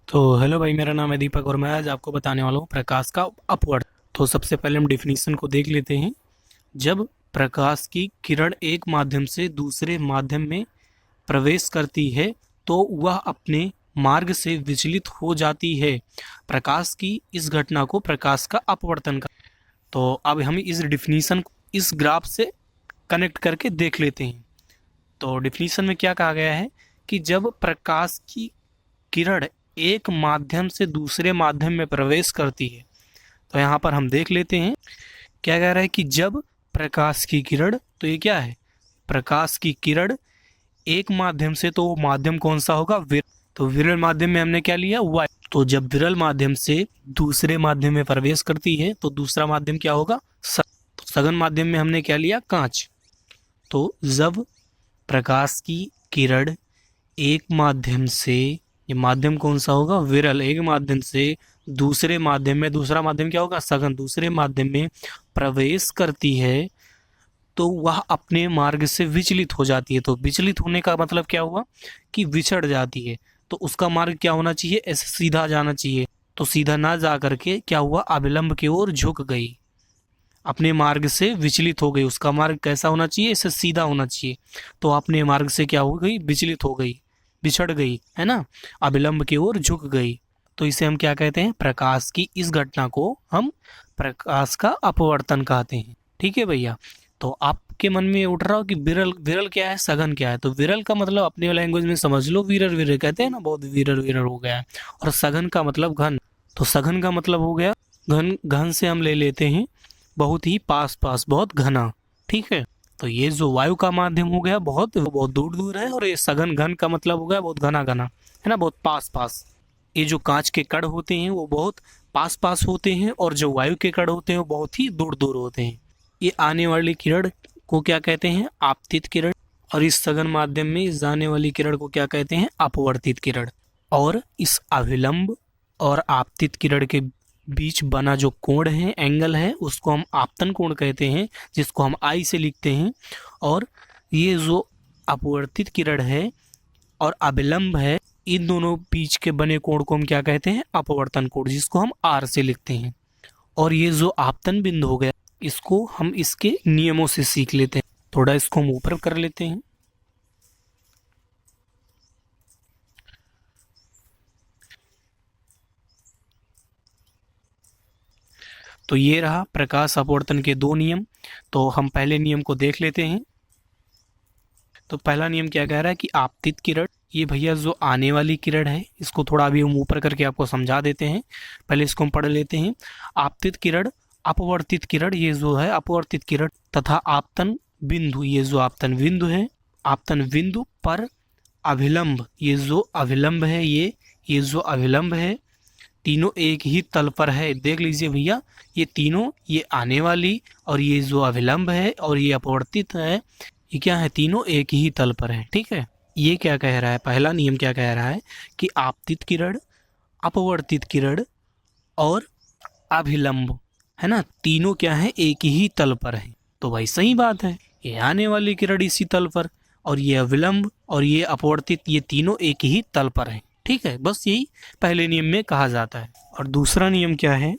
तो हेलो भाई, मेरा नाम है दीपक और मैं आज आपको बताने वाला हूँ प्रकाश का अपवर्त। तो सबसे पहले हम डिफिनीशन को देख लेते हैं। जब प्रकाश की किरण एक माध्यम से दूसरे माध्यम में प्रवेश करती है तो वह अपने मार्ग से विचलित हो जाती है। प्रकाश की इस घटना को प्रकाश का अपवर्तन का। तो अब हम इस डिफिनीशन को इस ग्राफ से कनेक्ट करके देख लेते हैं। तो डिफिनीशन में क्या कहा गया है कि जब प्रकाश की किरण एक माध्यम से दूसरे माध्यम में प्रवेश करती है, तो यहाँ पर हम देख लेते हैं क्या कह रहा है कि जब प्रकाश की किरण, तो ये क्या है, प्रकाश की किरण एक माध्यम से, तो वो माध्यम कौन सा होगा, विरल। तो विरल माध्यम में हमने क्या लिया, वायु। तो जब विरल माध्यम से दूसरे माध्यम में प्रवेश करती है तो दूसरा माध्यम क्या होगा, तो सघन माध्यम में हमने क्या लिया, कांच। तो जब प्रकाश की किरण एक माध्यम से, ये माध्यम कौन सा होगा, विरल, एक माध्यम से दूसरे माध्यम में, दूसरा माध्यम क्या होगा, सघन, दूसरे माध्यम में प्रवेश करती है तो वह अपने मार्ग से विचलित हो जाती है। तो विचलित होने का मतलब क्या हुआ कि विछड़ जाती है। तो उसका मार्ग क्या होना चाहिए, ऐसे सीधा जाना चाहिए। तो सीधा ना जा करके क्या हुआ, अविलंब की ओर झुक गई, अपने मार्ग से विचलित हो गई। उसका मार्ग कैसा होना चाहिए, ऐसे सीधा होना चाहिए। तो अपने मार्ग से क्या हो गई, विचलित हो गई, बिछड़ गई, है ना, अविलंब की ओर झुक गई। तो इसे हम क्या कहते हैं, प्रकाश की इस घटना को हम प्रकाश का अपवर्तन कहते हैं। ठीक है भैया। तो आपके मन में उठ रहा हो कि विरल, विरल क्या है, सघन क्या है। तो विरल का मतलब अपने लैंग्वेज में समझ लो, वीरर, वीरर कहते हैं ना, बहुत वीरर वीरर हो गया है। और सघन का मतलब घन। तो सघन का मतलब हो गया घन। घन से हम ले लेते हैं बहुत ही पास पास, बहुत घना। ठीक है। तो ये जो वायु का माध्यम हो गया बहुत बहुत दूर दूर है, और ये सघन, घन का मतलब हो गया बहुत घना घना, है ना, बहुत पास पास। ये जो कांच के कण होते हैं वो बहुत पास पास होते हैं, और जो वायु के कण होते हैं वो बहुत ही दूर दूर होते हैं। ये आने वाली किरण को क्या कहते हैं, आपतित किरण। और इस सघन माध्यम में जाने वाली किरण को क्या कहते हैं, अपवर्तित किरण। और इस अभिलंब और आपतित किरण के बीच बना जो कोण है, एंगल है, उसको हम आपतन कोण कहते हैं, जिसको हम आई से लिखते हैं। और ये जो अपवर्तित किरण है और अभिलंब है, इन दोनों बीच के बने कोण को हम क्या कहते हैं, अपवर्तन कोण, जिसको हम आर से लिखते हैं। और ये जो आपतन बिंदु हो गया, इसको हम इसके नियमों से सीख लेते हैं। थोड़ा इसको हम ऊपर कर लेते हैं। तो ये रहा प्रकाश अपवर्तन के दो नियम। तो हम पहले नियम को देख लेते हैं। तो पहला नियम क्या कह रहा है कि आपतित किरण, ये भैया जो आने वाली किरण है, इसको थोड़ा अभी हम ऊपर करके आपको समझा देते हैं। पहले इसको हम पढ़ लेते हैं। आपतित किरण, अपवर्तित किरण, ये जो है अपवर्तित किरण, तथा आपतन बिंदु, ये जो आपतन बिंदु है, आपतन बिंदु पर अभिलंब, ये जो अभिलंब है, ये जो अभिलंब है, तीनों एक ही तल पर है। देख लीजिए भैया, ये तीनों, ये आने वाली और ये जो अभिलंब है और ये अपवर्तित है, ये क्या है, तीनों एक ही तल पर है। ठीक है। ये क्या कह रहा है, पहला नियम क्या कह रहा है कि आपतित किरण, अपवर्तित किरण और अभिलंब, है ना, तीनों क्या है, एक ही तल पर है। तो भाई सही बात है, ये आने वाली किरण इसी तल पर, और ये अविलंब और ये अपवर्तित, ये तीनों एक ही तल पर है। ठीक है, बस यही पहले नियम में कहा जाता है। और दूसरा नियम क्या है,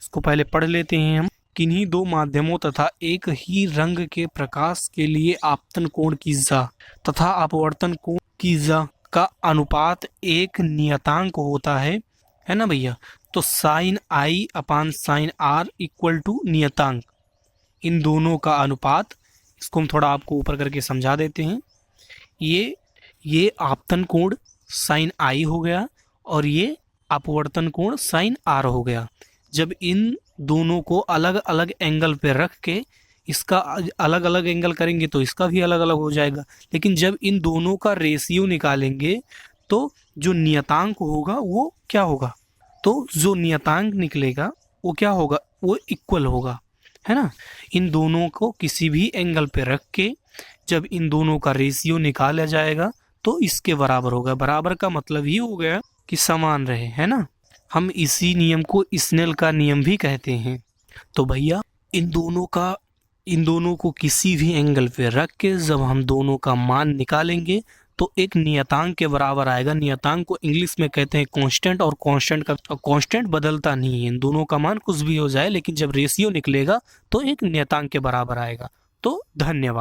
इसको पहले पढ़ लेते हैं हम। किन्हीं दो माध्यमों तथा एक ही रंग के प्रकाश के लिए आपतन कोण की जा तथा अपवर्तन कोण की जा का अनुपात एक नियतांक होता है ना भैया। तो sine i upon sine r equal to नियतांक, इन दोनों का अनुपात, इसको हम थोड़ा आपको ऊपर करके समझा देते हैं। ये आपतन कोण साइन आई हो गया और ये अपवर्तन कोण साइन आर हो गया। जब इन दोनों को अलग अलग एंगल पे रख के इसका अलग अलग एंगल करेंगे तो इसका भी अलग अलग हो जाएगा। लेकिन जब इन दोनों का रेशियो निकालेंगे तो जो नियतांक होगा वो क्या होगा, तो जो नियतांक निकलेगा वो क्या होगा, वो इक्वल होगा, है ना। इन दोनों को किसी भी एंगल पे रख के जब इन दोनों का रेशियो निकाला जाएगा तो इसके बराबर होगा। बराबर का मतलब ही हो गया कि समान रहे, है ना। हम इसी नियम को स्नेल का नियम भी कहते हैं। तो भैया इन दोनों को किसी भी एंगल पे रख के जब हम दोनों का मान निकालेंगे तो एक नियतांक के बराबर आएगा। नियतांक को इंग्लिश में कहते हैं कांस्टेंट, और कांस्टेंट बदलता नहीं है, इन दोनों का मान कुछ भी हो जाए, लेकिन जब रेशियो निकलेगा तो एक नियतांक के बराबर आएगा। तो धन्यवाद।